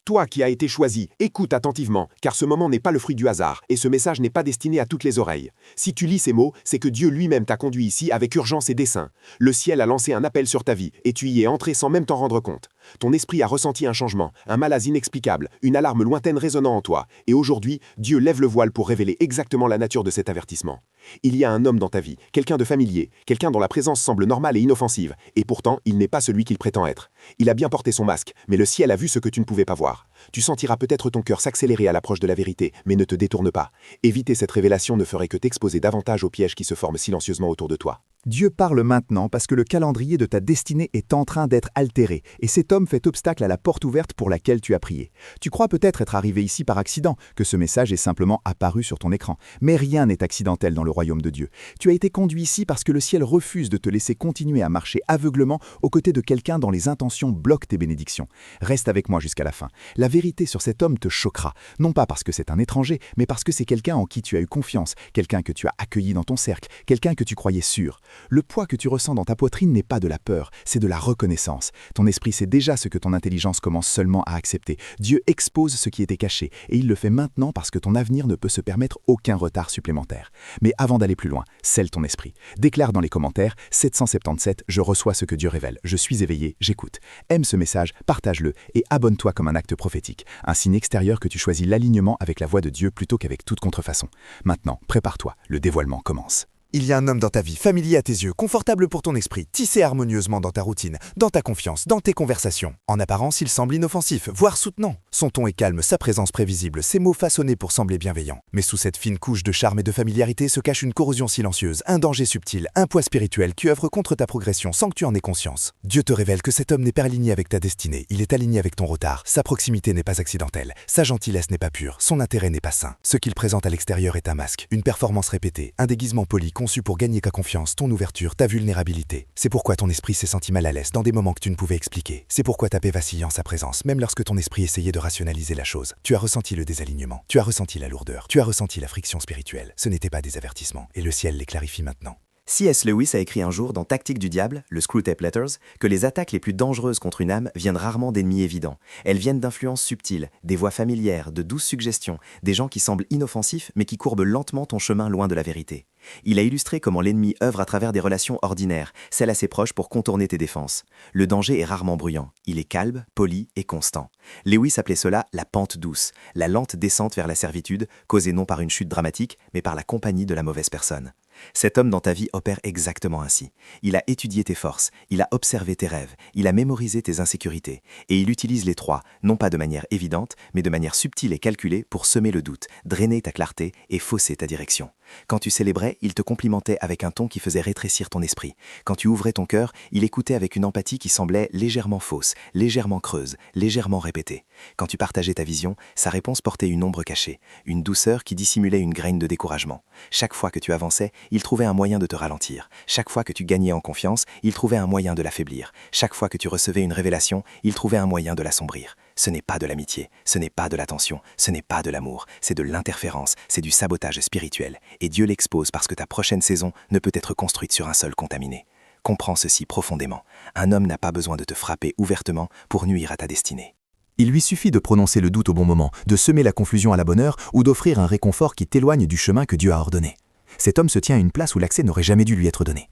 Toi qui as été choisi, écoute attentivement, car ce moment n'est pas le fruit du hasard, et ce message n'est pas destiné à toutes les oreilles. Si tu lis ces mots, c'est que Dieu lui-même t'a conduit ici avec urgence et dessein. Le ciel a lancé un appel sur ta vie, et tu y es entré sans même t'en rendre compte. Ton esprit a ressenti un changement, un malaise inexplicable, une alarme lointaine résonnant en toi, et aujourd'hui, Dieu lève le voile pour révéler exactement la nature de cet avertissement. Il y a un homme dans ta vie, quelqu'un de familier, quelqu'un dont la présence semble normale et inoffensive, et pourtant, il n'est pas celui qu'il prétend être. Il a bien porté son masque, mais le ciel a vu ce que tu ne pouvais pas voir. Tu sentiras peut-être ton cœur s'accélérer à l'approche de la vérité, mais ne te détourne pas. Éviter cette révélation ne ferait que t'exposer davantage aux pièges qui se forment silencieusement autour de toi. Dieu parle maintenant parce que le calendrier de ta destinée est en train d'être altéré et cet homme fait obstacle à la porte ouverte pour laquelle tu as prié. Tu crois peut-être être arrivé ici par accident, que ce message est simplement apparu sur ton écran. Mais rien n'est accidentel dans le royaume de Dieu. Tu as été conduit ici parce que le ciel refuse de te laisser continuer à marcher aveuglement aux côtés de quelqu'un dont les intentions bloquent tes bénédictions. Reste avec moi jusqu'à la fin. La vérité sur cet homme te choquera, non pas parce que c'est un étranger, mais parce que c'est quelqu'un en qui tu as eu confiance, quelqu'un que tu as accueilli dans ton cercle, quelqu'un que tu croyais sûr. Le poids que tu ressens dans ta poitrine n'est pas de la peur, c'est de la reconnaissance. Ton esprit sait déjà ce que ton intelligence commence seulement à accepter. Dieu expose ce qui était caché, et il le fait maintenant parce que ton avenir ne peut se permettre aucun retard supplémentaire. Mais avant d'aller plus loin, scelle ton esprit. Déclare dans les commentaires « 777, je reçois ce que Dieu révèle, je suis éveillé, j'écoute ». Aime ce message, partage-le et abonne-toi comme un acte prophétique, un signe extérieur que tu choisis l'alignement avec la voix de Dieu plutôt qu'avec toute contrefaçon. Maintenant, prépare-toi, le dévoilement commence. Il y a un homme dans ta vie, familier à tes yeux, confortable pour ton esprit, tissé harmonieusement dans ta routine, dans ta confiance, dans tes conversations. En apparence, il semble inoffensif, voire soutenant. Son ton est calme, sa présence prévisible, ses mots façonnés pour sembler bienveillants. Mais sous cette fine couche de charme et de familiarité se cache une corrosion silencieuse, un danger subtil, un poids spirituel qui œuvre contre ta progression sans que tu en aies conscience. Dieu te révèle que cet homme n'est pas aligné avec ta destinée, il est aligné avec ton retard. Sa proximité n'est pas accidentelle, sa gentillesse n'est pas pure, son intérêt n'est pas sain. Ce qu'il présente à l'extérieur est un masque, une performance répétée, un déguisement poli conçu pour gagner ta confiance, ton ouverture, ta vulnérabilité. C'est pourquoi ton esprit s'est senti mal à l'aise dans des moments que tu ne pouvais expliquer. C'est pourquoi ta paix vacillait en sa présence, même lorsque ton esprit essayait de rationaliser la chose. Tu as ressenti le désalignement, tu as ressenti la lourdeur, tu as ressenti la friction spirituelle. Ce n'était pas des avertissements, et le ciel les clarifie maintenant. C.S. Lewis a écrit un jour dans Tactique du diable, le Screwtape Letters, que les attaques les plus dangereuses contre une âme viennent rarement d'ennemis évidents. Elles viennent d'influences subtiles, des voix familières, de douces suggestions, des gens qui semblent inoffensifs mais qui courbent lentement ton chemin loin de la vérité. Il a illustré comment l'ennemi œuvre à travers des relations ordinaires, celles à ses proches pour contourner tes défenses. Le danger est rarement bruyant, il est calme, poli et constant. Lewis appelait cela la pente douce, la lente descente vers la servitude, causée non par une chute dramatique, mais par la compagnie de la mauvaise personne. Cet homme dans ta vie opère exactement ainsi. Il a étudié tes forces, il a observé tes rêves, il a mémorisé tes insécurités. Et il utilise les trois, non pas de manière évidente, mais de manière subtile et calculée pour semer le doute, drainer ta clarté et fausser ta direction. Quand tu célébrais, il te complimentait avec un ton qui faisait rétrécir ton esprit. Quand tu ouvrais ton cœur, il écoutait avec une empathie qui semblait légèrement fausse, légèrement creuse, légèrement répétée. Quand tu partageais ta vision, sa réponse portait une ombre cachée, une douceur qui dissimulait une graine de découragement. Chaque fois que tu avançais, il trouvait un moyen de te ralentir. Chaque fois que tu gagnais en confiance, il trouvait un moyen de l'affaiblir. Chaque fois que tu recevais une révélation, il trouvait un moyen de l'assombrir. Ce n'est pas de l'amitié, ce n'est pas de l'attention, ce n'est pas de l'amour, c'est de l'interférence, c'est du sabotage spirituel. Et Dieu l'expose parce que ta prochaine saison ne peut être construite sur un sol contaminé. Comprends ceci profondément. Un homme n'a pas besoin de te frapper ouvertement pour nuire à ta destinée. Il lui suffit de prononcer le doute au bon moment, de semer la confusion à la bonne heure ou d'offrir un réconfort qui t'éloigne du chemin que Dieu a ordonné. Cet homme se tient à une place où l'accès n'aurait jamais dû lui être donné.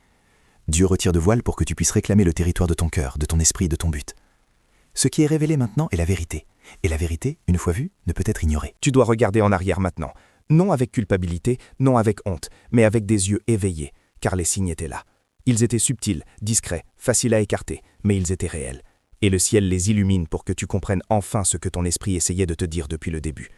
Dieu retire de voile pour que tu puisses réclamer le territoire de ton cœur, de ton esprit, de ton but. Ce qui est révélé maintenant est la vérité. Et la vérité, une fois vue, ne peut être ignorée. Tu dois regarder en arrière maintenant. Non avec culpabilité, non avec honte, mais avec des yeux éveillés, car les signes étaient là. Ils étaient subtils, discrets, faciles à écarter, mais ils étaient réels. Et le ciel les illumine pour que tu comprennes enfin ce que ton esprit essayait de te dire depuis le début.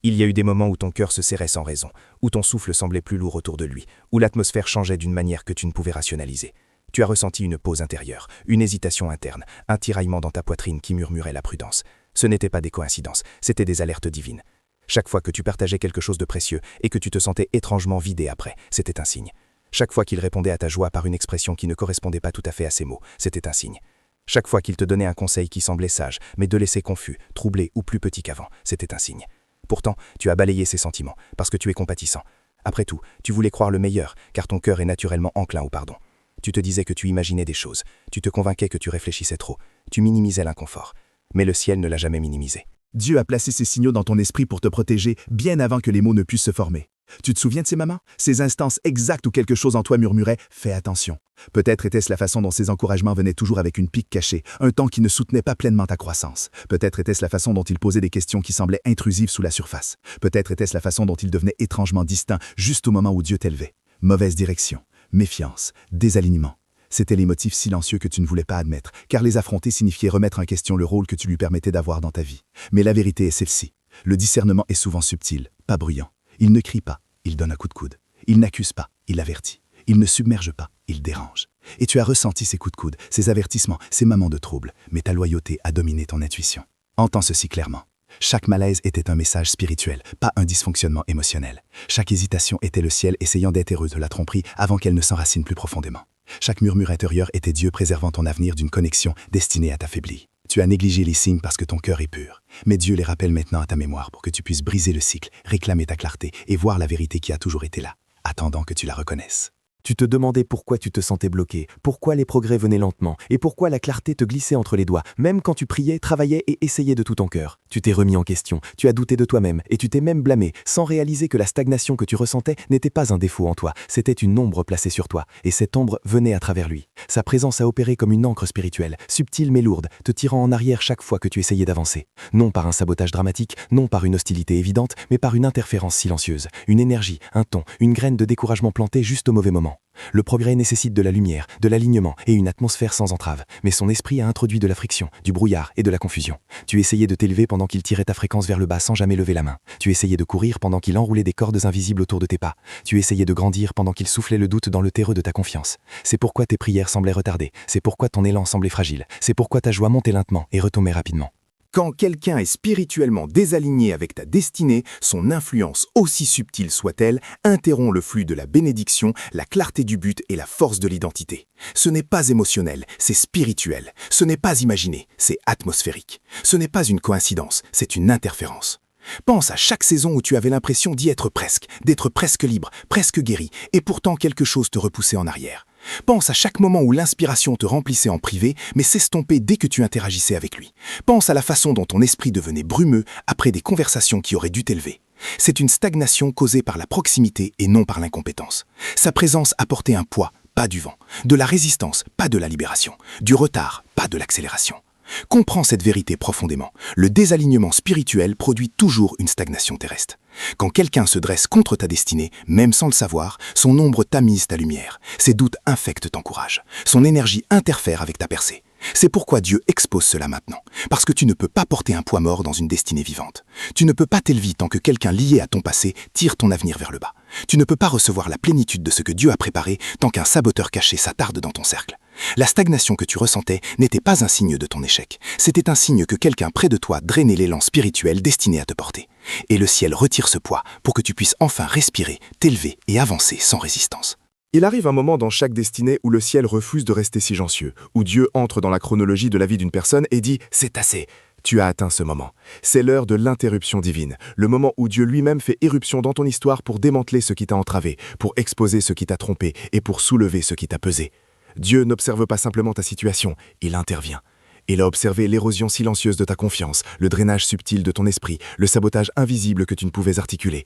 Il y a eu des moments où ton cœur se serrait sans raison, où ton souffle semblait plus lourd autour de lui, où l'atmosphère changeait d'une manière que tu ne pouvais rationaliser. Tu as ressenti une pause intérieure, une hésitation interne, un tiraillement dans ta poitrine qui murmurait la prudence. Ce n'étaient pas des coïncidences, c'étaient des alertes divines. Chaque fois que tu partageais quelque chose de précieux et que tu te sentais étrangement vidé après, c'était un signe. Chaque fois qu'il répondait à ta joie par une expression qui ne correspondait pas tout à fait à ses mots, c'était un signe. Chaque fois qu'il te donnait un conseil qui semblait sage, mais te laissait confus, troublé ou plus petit qu'avant, c'était un signe. Pourtant, tu as balayé ces sentiments, parce que tu es compatissant. Après tout, tu voulais croire le meilleur, car ton cœur est naturellement enclin au pardon. Tu te disais que tu imaginais des choses, tu te convainquais que tu réfléchissais trop, tu minimisais l'inconfort. Mais le ciel ne l'a jamais minimisé. Dieu a placé ces signaux dans ton esprit pour te protéger bien avant que les mots ne puissent se former. Tu te souviens de ces moments? Ces instances exactes où quelque chose en toi murmurait « Fais attention ». Peut-être était-ce la façon dont ces encouragements venaient toujours avec une pique cachée, un ton qui ne soutenait pas pleinement ta croissance. Peut-être était-ce la façon dont il posait des questions qui semblaient intrusives sous la surface. Peut-être était-ce la façon dont il devenait étrangement distinct juste au moment où Dieu t'élevait. Mauvaise direction, méfiance, désalignement. C'étaient les motifs silencieux que tu ne voulais pas admettre, car les affronter signifiait remettre en question le rôle que tu lui permettais d'avoir dans ta vie. Mais la vérité est celle-ci. Le discernement est souvent subtil, pas bruyant. Il ne crie pas, il donne un coup de coude. Il n'accuse pas, il avertit. Il ne submerge pas, il dérange. Et tu as ressenti ces coups de coude, ces avertissements, ces moments de trouble, mais ta loyauté a dominé ton intuition. Entends ceci clairement. Chaque malaise était un message spirituel, pas un dysfonctionnement émotionnel. Chaque hésitation était le ciel essayant d'être de la tromperie avant qu'elle ne s'enracine plus profondément. Chaque murmure intérieur était Dieu préservant ton avenir d'une connexion destinée à t'affaiblir. Tu as négligé les signes parce que ton cœur est pur. Mais Dieu les rappelle maintenant à ta mémoire pour que tu puisses briser le cycle, réclamer ta clarté et voir la vérité qui a toujours été là, attendant que tu la reconnaisses. Tu te demandais pourquoi tu te sentais bloqué, pourquoi les progrès venaient lentement, et pourquoi la clarté te glissait entre les doigts, même quand tu priais, travaillais et essayais de tout ton cœur. Tu t'es remis en question, tu as douté de toi-même, et tu t'es même blâmé, sans réaliser que la stagnation que tu ressentais n'était pas un défaut en toi, c'était une ombre placée sur toi, et cette ombre venait à travers lui. Sa présence a opéré comme une encre spirituelle, subtile mais lourde, te tirant en arrière chaque fois que tu essayais d'avancer. Non par un sabotage dramatique, non par une hostilité évidente, mais par une interférence silencieuse, une énergie, un ton, une graine de découragement plantée juste au mauvais moment. Le progrès nécessite de la lumière, de l'alignement et une atmosphère sans entrave, mais son esprit a introduit de la friction, du brouillard et de la confusion. Tu essayais de t'élever pendant qu'il tirait ta fréquence vers le bas sans jamais lever la main. Tu essayais de courir pendant qu'il enroulait des cordes invisibles autour de tes pas. Tu essayais de grandir pendant qu'il soufflait le doute dans le terreau de ta confiance. C'est pourquoi tes prières semblaient retardées, c'est pourquoi ton élan semblait fragile, c'est pourquoi ta joie montait lentement et retombait rapidement. Quand quelqu'un est spirituellement désaligné avec ta destinée, son influence, aussi subtile soit-elle, interrompt le flux de la bénédiction, la clarté du but et la force de l'identité. Ce n'est pas émotionnel, c'est spirituel. Ce n'est pas imaginé, c'est atmosphérique. Ce n'est pas une coïncidence, c'est une interférence. Pense à chaque saison où tu avais l'impression d'y être presque, d'être presque libre, presque guéri, et pourtant quelque chose te repoussait en arrière. Pense à chaque moment où l'inspiration te remplissait en privé, mais s'estompait dès que tu interagissais avec lui. Pense à la façon dont ton esprit devenait brumeux après des conversations qui auraient dû t'élever. C'est une stagnation causée par la proximité et non par l'incompétence. Sa présence apportait un poids, pas du vent. De la résistance, pas de la libération. Du retard, pas de l'accélération. Comprends cette vérité profondément. Le désalignement spirituel produit toujours une stagnation terrestre. Quand quelqu'un se dresse contre ta destinée, même sans le savoir, son ombre tamise ta lumière. Ses doutes infectent ton courage. Son énergie interfère avec ta percée. C'est pourquoi Dieu expose cela maintenant. Parce que tu ne peux pas porter un poids mort dans une destinée vivante. Tu ne peux pas t'élever tant que quelqu'un lié à ton passé tire ton avenir vers le bas. Tu ne peux pas recevoir la plénitude de ce que Dieu a préparé tant qu'un saboteur caché s'attarde dans ton cercle. La stagnation que tu ressentais n'était pas un signe de ton échec. C'était un signe que quelqu'un près de toi drainait l'élan spirituel destiné à te porter. Et le ciel retire ce poids pour que tu puisses enfin respirer, t'élever et avancer sans résistance. Il arrive un moment dans chaque destinée où le ciel refuse de rester silencieux, où Dieu entre dans la chronologie de la vie d'une personne et dit « c'est assez ». Tu as atteint ce moment. C'est l'heure de l'interruption divine, le moment où Dieu lui-même fait éruption dans ton histoire pour démanteler ce qui t'a entravé, pour exposer ce qui t'a trompé et pour soulever ce qui t'a pesé. Dieu n'observe pas simplement ta situation, il intervient. Il a observé l'érosion silencieuse de ta confiance, le drainage subtil de ton esprit, le sabotage invisible que tu ne pouvais articuler.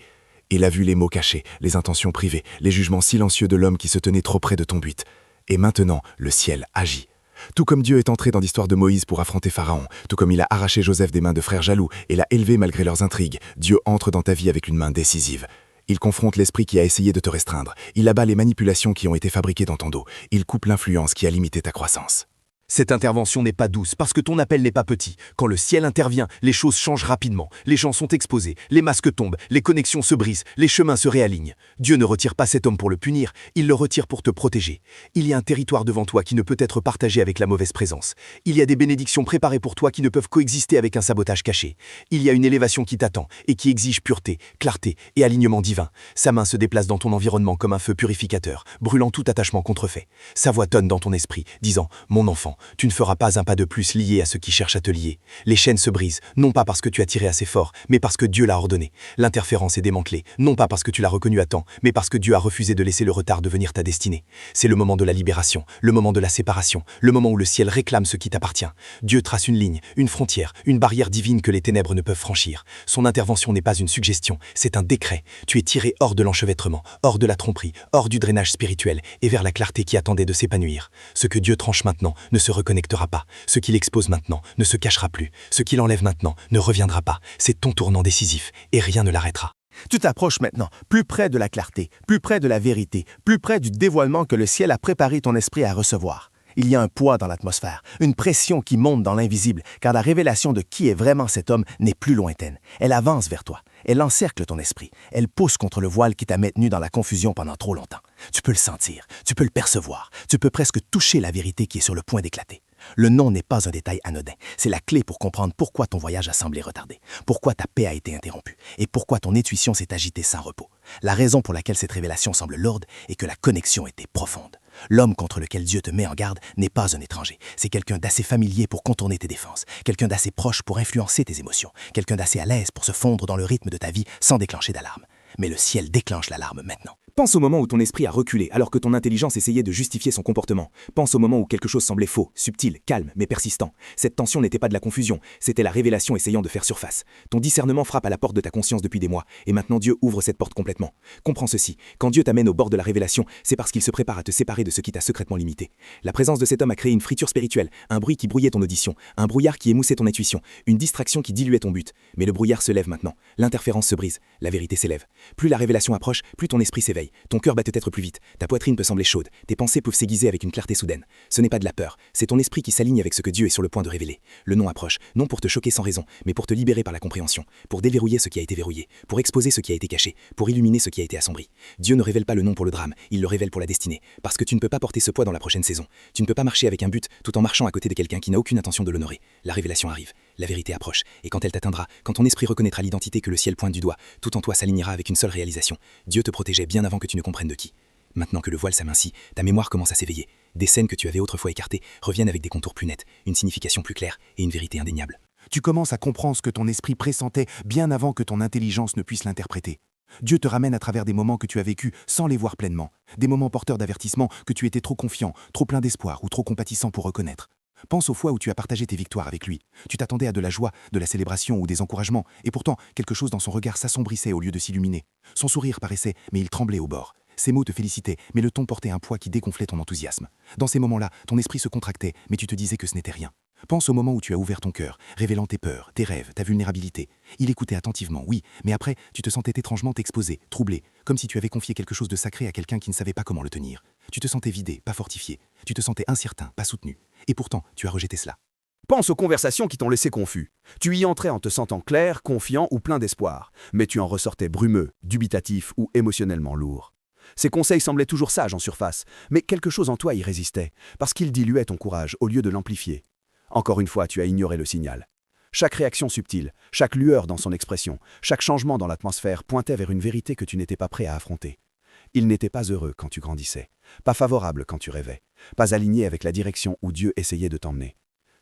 Il a vu les mots cachés, les intentions privées, les jugements silencieux de l'homme qui se tenait trop près de ton but. Et maintenant, le ciel agit. Tout comme Dieu est entré dans l'histoire de Moïse pour affronter Pharaon, tout comme il a arraché Joseph des mains de frères jaloux et l'a élevé malgré leurs intrigues, Dieu entre dans ta vie avec une main décisive. Il confronte l'esprit qui a essayé de te restreindre. Il abat les manipulations qui ont été fabriquées dans ton dos. Il coupe l'influence qui a limité ta croissance. Cette intervention n'est pas douce parce que ton appel n'est pas petit. Quand le ciel intervient, les choses changent rapidement. Les gens sont exposés, les masques tombent, les connexions se brisent, les chemins se réalignent. Dieu ne retire pas cet homme pour le punir, il le retire pour te protéger. Il y a un territoire devant toi qui ne peut être partagé avec la mauvaise présence. Il y a des bénédictions préparées pour toi qui ne peuvent coexister avec un sabotage caché. Il y a une élévation qui t'attend et qui exige pureté, clarté et alignement divin. Sa main se déplace dans ton environnement comme un feu purificateur, brûlant tout attachement contrefait. Sa voix tonne dans ton esprit, disant « Mon enfant, Tu ne feras pas un pas de plus lié à ceux qui cherchent à te lier. Les chaînes se brisent, non pas parce que tu as tiré assez fort, mais parce que Dieu l'a ordonné. L'interférence est démantelée, non pas parce que tu l'as reconnu à temps, mais parce que Dieu a refusé de laisser le retard devenir ta destinée. C'est le moment de la libération, le moment de la séparation, le moment où le ciel réclame ce qui t'appartient. Dieu trace une ligne, une frontière, une barrière divine que les ténèbres ne peuvent franchir. Son intervention n'est pas une suggestion, c'est un décret. Tu es tiré hors de l'enchevêtrement, hors de la tromperie, hors du drainage spirituel et vers la clarté qui attendait de s'épanouir. Ce que Dieu tranche maintenant ne se reconnectera pas. Ce qu'il expose maintenant ne se cachera plus. Ce qu'il enlève maintenant ne reviendra pas. C'est ton tournant décisif et rien ne l'arrêtera. Tu t'approches maintenant, plus près de la clarté, plus près de la vérité, plus près du dévoilement que le ciel a préparé ton esprit à recevoir. Il y a un poids dans l'atmosphère, une pression qui monte dans l'invisible, car la révélation de qui est vraiment cet homme n'est plus lointaine. Elle avance vers toi, elle encercle ton esprit, elle pousse contre le voile qui t'a maintenu dans la confusion pendant trop longtemps. Tu peux le sentir, tu peux le percevoir, tu peux presque toucher la vérité qui est sur le point d'éclater. Le nom n'est pas un détail anodin, c'est la clé pour comprendre pourquoi ton voyage a semblé retardé, pourquoi ta paix a été interrompue et pourquoi ton intuition s'est agitée sans repos. La raison pour laquelle cette révélation semble lourde est que la connexion était profonde. L'homme contre lequel Dieu te met en garde n'est pas un étranger, c'est quelqu'un d'assez familier pour contourner tes défenses, quelqu'un d'assez proche pour influencer tes émotions, quelqu'un d'assez à l'aise pour se fondre dans le rythme de ta vie sans déclencher d'alarme. Mais le ciel déclenche l'alarme maintenant. Pense au moment où ton esprit a reculé alors que ton intelligence essayait de justifier son comportement. Pense au moment où quelque chose semblait faux, subtil, calme, mais persistant. Cette tension n'était pas de la confusion, c'était la révélation essayant de faire surface. Ton discernement frappe à la porte de ta conscience depuis des mois, et maintenant Dieu ouvre cette porte complètement. Comprends ceci, quand Dieu t'amène au bord de la révélation, c'est parce qu'il se prépare à te séparer de ce qui t'a secrètement limité. La présence de cet homme a créé une friture spirituelle, un bruit qui brouillait ton audition, un brouillard qui émoussait ton intuition, une distraction qui diluait ton but. Mais le brouillard se lève maintenant, l'interférence se brise, la vérité s'élève. Plus la révélation approche, plus ton esprit s'éveille, ton cœur bat peut-être plus vite, ta poitrine peut sembler chaude, tes pensées peuvent s'aiguiser avec une clarté soudaine. Ce n'est pas de la peur, c'est ton esprit qui s'aligne avec ce que Dieu est sur le point de révéler. Le nom approche, non pour te choquer sans raison, mais pour te libérer par la compréhension, pour déverrouiller ce qui a été verrouillé, pour exposer ce qui a été caché, pour illuminer ce qui a été assombri. Dieu ne révèle pas le nom pour le drame, il le révèle pour la destinée, parce que tu ne peux pas porter ce poids dans la prochaine saison. Tu ne peux pas marcher avec un but tout en marchant à côté de quelqu'un qui n'a aucune intention de l'honorer. La révélation arrive, la vérité approche, et quand elle t'atteindra, quand ton esprit reconnaîtra l'identité que le ciel pointe du doigt, tout en toi s'alignera avec une seule réalisation. Dieu te protégeait bien avant que tu ne comprennes de qui. Maintenant que le voile s'amincit, ta mémoire commence à s'éveiller. Des scènes que tu avais autrefois écartées reviennent avec des contours plus nets, une signification plus claire et une vérité indéniable. Tu commences à comprendre ce que ton esprit pressentait bien avant que ton intelligence ne puisse l'interpréter. Dieu te ramène à travers des moments que tu as vécus sans les voir pleinement, des moments porteurs d'avertissement que tu étais trop confiant, trop plein d'espoir ou trop compatissant pour reconnaître. Pense aux fois où tu as partagé tes victoires avec lui. Tu t'attendais à de la joie, de la célébration ou des encouragements, et pourtant, quelque chose dans son regard s'assombrissait au lieu de s'illuminer. Son sourire paraissait, mais il tremblait au bord. Ses mots te félicitaient, mais le ton portait un poids qui dégonflait ton enthousiasme. Dans ces moments-là, ton esprit se contractait, mais tu te disais que ce n'était rien. Pense au moment où tu as ouvert ton cœur, révélant tes peurs, tes rêves, ta vulnérabilité. Il écoutait attentivement, oui, mais après, tu te sentais étrangement exposé, troublé, comme si tu avais confié quelque chose de sacré à quelqu'un qui ne savait pas comment le tenir. Tu te sentais vidé, pas fortifié. Tu te sentais incertain, pas soutenu. Et pourtant, tu as rejeté cela. Pense aux conversations qui t'ont laissé confus. Tu y entrais en te sentant clair, confiant ou plein d'espoir, mais tu en ressortais brumeux, dubitatif ou émotionnellement lourd. Ces conseils semblaient toujours sages en surface, mais quelque chose en toi y résistait, parce qu'ils diluaient ton courage au lieu de l'amplifier. Encore une fois, tu as ignoré le signal. Chaque réaction subtile, chaque lueur dans son expression, chaque changement dans l'atmosphère pointait vers une vérité que tu n'étais pas prêt à affronter. Il n'était pas heureux quand tu grandissais, pas favorable quand tu rêvais, pas aligné avec la direction où Dieu essayait de t'emmener.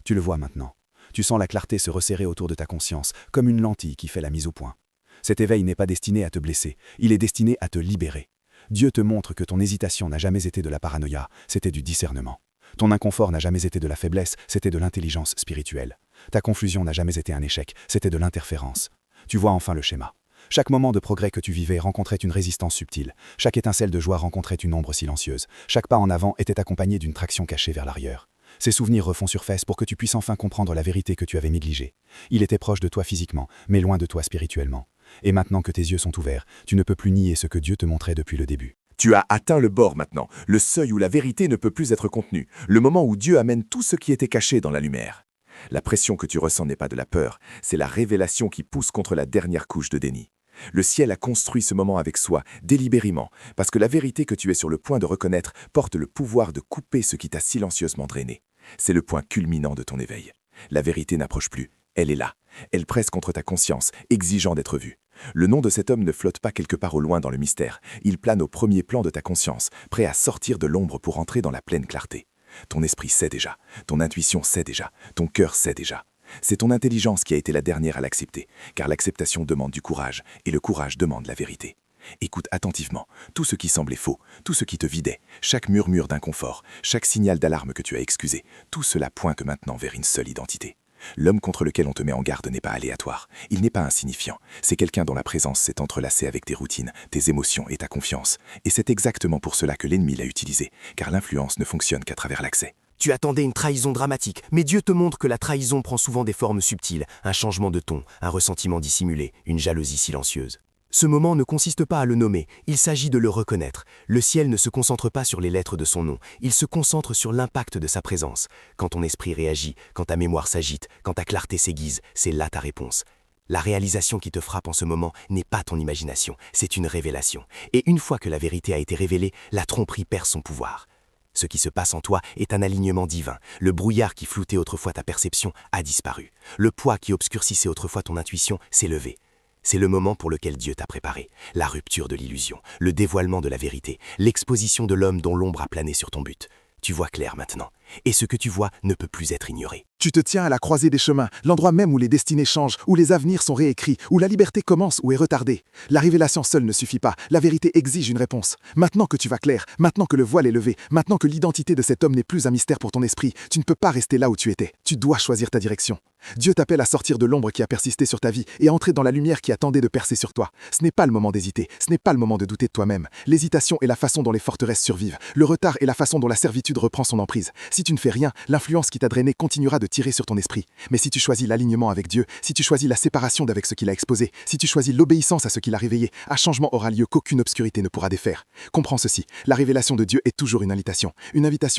Tu le vois maintenant. Tu sens la clarté se resserrer autour de ta conscience, comme une lentille qui fait la mise au point. Cet éveil n'est pas destiné à te blesser, il est destiné à te libérer. Dieu te montre que ton hésitation n'a jamais été de la paranoïa, c'était du discernement. Ton inconfort n'a jamais été de la faiblesse, c'était de l'intelligence spirituelle. Ta confusion n'a jamais été un échec, c'était de l'interférence. Tu vois enfin le schéma. Chaque moment de progrès que tu vivais rencontrait une résistance subtile. Chaque étincelle de joie rencontrait une ombre silencieuse. Chaque pas en avant était accompagné d'une traction cachée vers l'arrière. Ces souvenirs refont surface pour que tu puisses enfin comprendre la vérité que tu avais négligée. Il était proche de toi physiquement, mais loin de toi spirituellement. Et maintenant que tes yeux sont ouverts, tu ne peux plus nier ce que Dieu te montrait depuis le début. Tu as atteint le bord maintenant, le seuil où la vérité ne peut plus être contenue, le moment où Dieu amène tout ce qui était caché dans la lumière. La pression que tu ressens n'est pas de la peur, c'est la révélation qui pousse contre la dernière couche de déni. Le ciel a construit ce moment avec soi, délibérément, parce que la vérité que tu es sur le point de reconnaître porte le pouvoir de couper ce qui t'a silencieusement drainé. C'est le point culminant de ton éveil. La vérité n'approche plus, elle est là. Elle presse contre ta conscience, exigeant d'être vue. Le nom de cet homme ne flotte pas quelque part au loin dans le mystère. Il plane au premier plan de ta conscience, prêt à sortir de l'ombre pour entrer dans la pleine clarté. Ton esprit sait déjà, ton intuition sait déjà, ton cœur sait déjà. C'est ton intelligence qui a été la dernière à l'accepter, car l'acceptation demande du courage, et le courage demande la vérité. Écoute attentivement tout ce qui semblait faux, tout ce qui te vidait, chaque murmure d'inconfort, chaque signal d'alarme que tu as excusé, tout cela pointe maintenant vers une seule identité. L'homme contre lequel on te met en garde n'est pas aléatoire, il n'est pas insignifiant, c'est quelqu'un dont la présence s'est entrelacée avec tes routines, tes émotions et ta confiance. Et c'est exactement pour cela que l'ennemi l'a utilisé, car l'influence ne fonctionne qu'à travers l'accès. Tu attendais une trahison dramatique, mais Dieu te montre que la trahison prend souvent des formes subtiles, un changement de ton, un ressentiment dissimulé, une jalousie silencieuse. Ce moment ne consiste pas à le nommer, il s'agit de le reconnaître. Le ciel ne se concentre pas sur les lettres de son nom, il se concentre sur l'impact de sa présence. Quand ton esprit réagit, quand ta mémoire s'agite, quand ta clarté s'aiguise, c'est là ta réponse. La réalisation qui te frappe en ce moment n'est pas ton imagination, c'est une révélation. Et une fois que la vérité a été révélée, la tromperie perd son pouvoir. Ce qui se passe en toi est un alignement divin. Le brouillard qui floutait autrefois ta perception a disparu. Le poids qui obscurcissait autrefois ton intuition s'est levé. C'est le moment pour lequel Dieu t'a préparé. La rupture de l'illusion, le dévoilement de la vérité, l'exposition de l'homme dont l'ombre a plané sur ton but. Tu vois clair maintenant. Et ce que tu vois ne peut plus être ignoré. Tu te tiens à la croisée des chemins, l'endroit même où les destinées changent, où les avenirs sont réécrits, où la liberté commence ou est retardée. La révélation seule ne suffit pas, la vérité exige une réponse. Maintenant que tu vas clair, maintenant que le voile est levé, maintenant que l'identité de cet homme n'est plus un mystère pour ton esprit, tu ne peux pas rester là où tu étais. Tu dois choisir ta direction. Dieu t'appelle à sortir de l'ombre qui a persisté sur ta vie et à entrer dans la lumière qui attendait de percer sur toi. Ce n'est pas le moment d'hésiter, ce n'est pas le moment de douter de toi-même. L'hésitation est la façon dont les forteresses survivent. Le retard est la façon dont la servitude reprend son emprise. Si tu ne fais rien, l'influence qui t'a drainé continuera de tirer sur ton esprit. Mais si tu choisis l'alignement avec Dieu, si tu choisis la séparation d'avec ce qu'il a exposé, si tu choisis l'obéissance à ce qu'il a réveillé, un changement aura lieu qu'aucune obscurité ne pourra défaire. Comprends ceci, la révélation de Dieu est toujours une invitation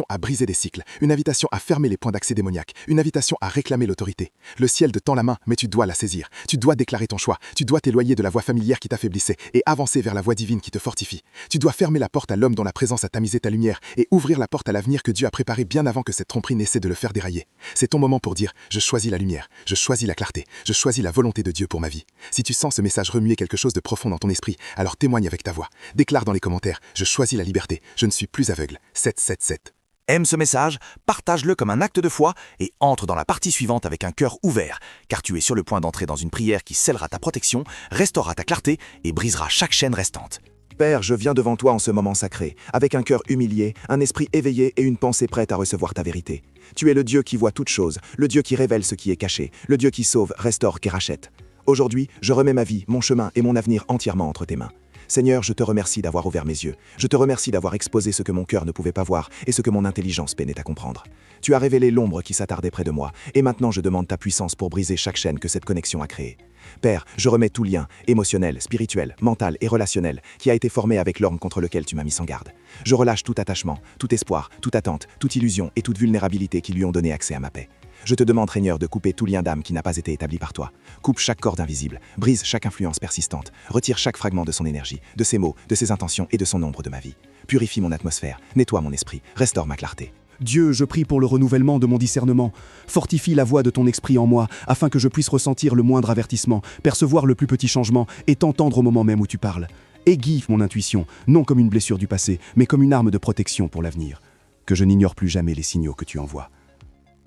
à briser des cycles, une invitation à fermer les points d'accès démoniaques, une invitation à réclamer l'autorité. Le ciel te tend la main, mais tu dois la saisir. Tu dois déclarer ton choix, tu dois t'éloigner de la voie familière qui t'affaiblissait et avancer vers la voie divine qui te fortifie. Tu dois fermer la porte à l'homme dont la présence a tamisé ta lumière et ouvrir la porte à l'avenir que Dieu a préparé bien avant que cette tromperie n'essaie de le faire dérailler. C'est ton moment pour dire « Je choisis la lumière, je choisis la clarté, je choisis la volonté de Dieu pour ma vie ». Si tu sens ce message remuer quelque chose de profond dans ton esprit, alors témoigne avec ta voix. Déclare dans les commentaires « Je choisis la liberté, je ne suis plus aveugle ». 777. Aime ce message, partage-le comme un acte de foi et entre dans la partie suivante avec un cœur ouvert, car tu es sur le point d'entrer dans une prière qui scellera ta protection, restaurera ta clarté et brisera chaque chaîne restante. Père, je viens devant toi en ce moment sacré, avec un cœur humilié, un esprit éveillé et une pensée prête à recevoir ta vérité. Tu es le Dieu qui voit toutes choses, le Dieu qui révèle ce qui est caché, le Dieu qui sauve, restaure, qui rachète. Aujourd'hui, je remets ma vie, mon chemin et mon avenir entièrement entre tes mains. Seigneur, je te remercie d'avoir ouvert mes yeux. Je te remercie d'avoir exposé ce que mon cœur ne pouvait pas voir et ce que mon intelligence peinait à comprendre. Tu as révélé l'ombre qui s'attardait près de moi, et maintenant je demande ta puissance pour briser chaque chaîne que cette connexion a créée. Père, je remets tout lien, émotionnel, spirituel, mental et relationnel, qui a été formé avec l'orme contre lequel tu m'as mis en garde. Je relâche tout attachement, tout espoir, toute attente, toute illusion et toute vulnérabilité qui lui ont donné accès à ma paix. Je te demande, Seigneur, de couper tout lien d'âme qui n'a pas été établi par toi. Coupe chaque corde invisible, brise chaque influence persistante, retire chaque fragment de son énergie, de ses mots, de ses intentions et de son ombre de ma vie. Purifie mon atmosphère, nettoie mon esprit, restaure ma clarté. Dieu, je prie pour le renouvellement de mon discernement. Fortifie la voix de ton esprit en moi, afin que je puisse ressentir le moindre avertissement, percevoir le plus petit changement et t'entendre au moment même où tu parles. Aiguille mon intuition, non comme une blessure du passé, mais comme une arme de protection pour l'avenir. Que je n'ignore plus jamais les signaux que tu envoies.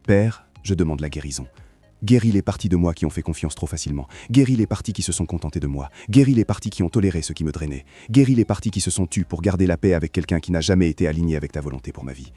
Père, je demande la guérison. Guéris les parties de moi qui ont fait confiance trop facilement. Guéris les parties qui se sont contentées de moi. Guéris les parties qui ont toléré ce qui me drainait. Guéris les parties qui se sont tues pour garder la paix avec quelqu'un qui n'a jamais été aligné avec ta volonté pour ma vie.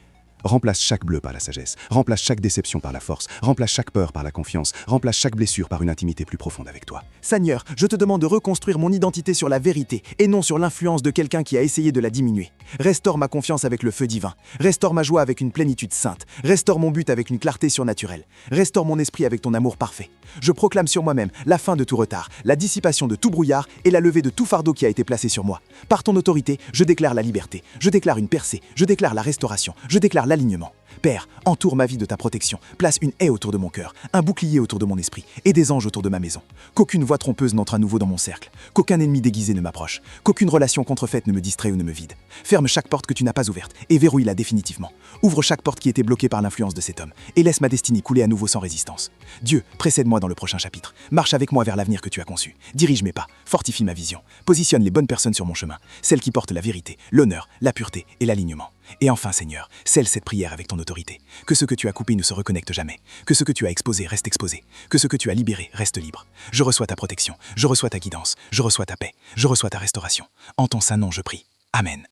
Remplace chaque bleu par la sagesse, remplace chaque déception par la force, remplace chaque peur par la confiance, remplace chaque blessure par une intimité plus profonde avec toi. Seigneur, je te demande de reconstruire mon identité sur la vérité et non sur l'influence de quelqu'un qui a essayé de la diminuer. Restaure ma confiance avec le feu divin. Restaure ma joie avec une plénitude sainte. Restaure mon but avec une clarté surnaturelle. Restaure mon esprit avec ton amour parfait. Je proclame sur moi-même la fin de tout retard, la dissipation de tout brouillard et la levée de tout fardeau qui a été placé sur moi. Par ton autorité, je déclare la liberté, je déclare une percée, je déclare la restauration, je déclare l'alignement. Père, entoure ma vie de ta protection, place une haie autour de mon cœur, un bouclier autour de mon esprit et des anges autour de ma maison. Qu'aucune voix trompeuse n'entre à nouveau dans mon cercle, qu'aucun ennemi déguisé ne m'approche, qu'aucune relation contrefaite ne me distrait ou ne me vide. Ferme chaque porte que tu n'as pas ouverte et verrouille-la définitivement. Ouvre chaque porte qui était bloquée par l'influence de cet homme et laisse ma destinée couler à nouveau sans résistance. Dieu, précède-moi dans le prochain chapitre. Marche avec moi vers l'avenir que tu as conçu. Dirige mes pas, fortifie ma vision. Positionne les bonnes personnes sur mon chemin, celles qui portent la vérité, l'honneur, la pureté et l'alignement. Et enfin, Seigneur, scelle cette prière avec ton autorité. Que ce que tu as coupé ne se reconnecte jamais. Que ce que tu as exposé reste exposé. Que ce que tu as libéré reste libre. Je reçois ta protection, je reçois ta guidance, je reçois ta paix, je reçois ta restauration. En ton saint nom, je prie. Amen.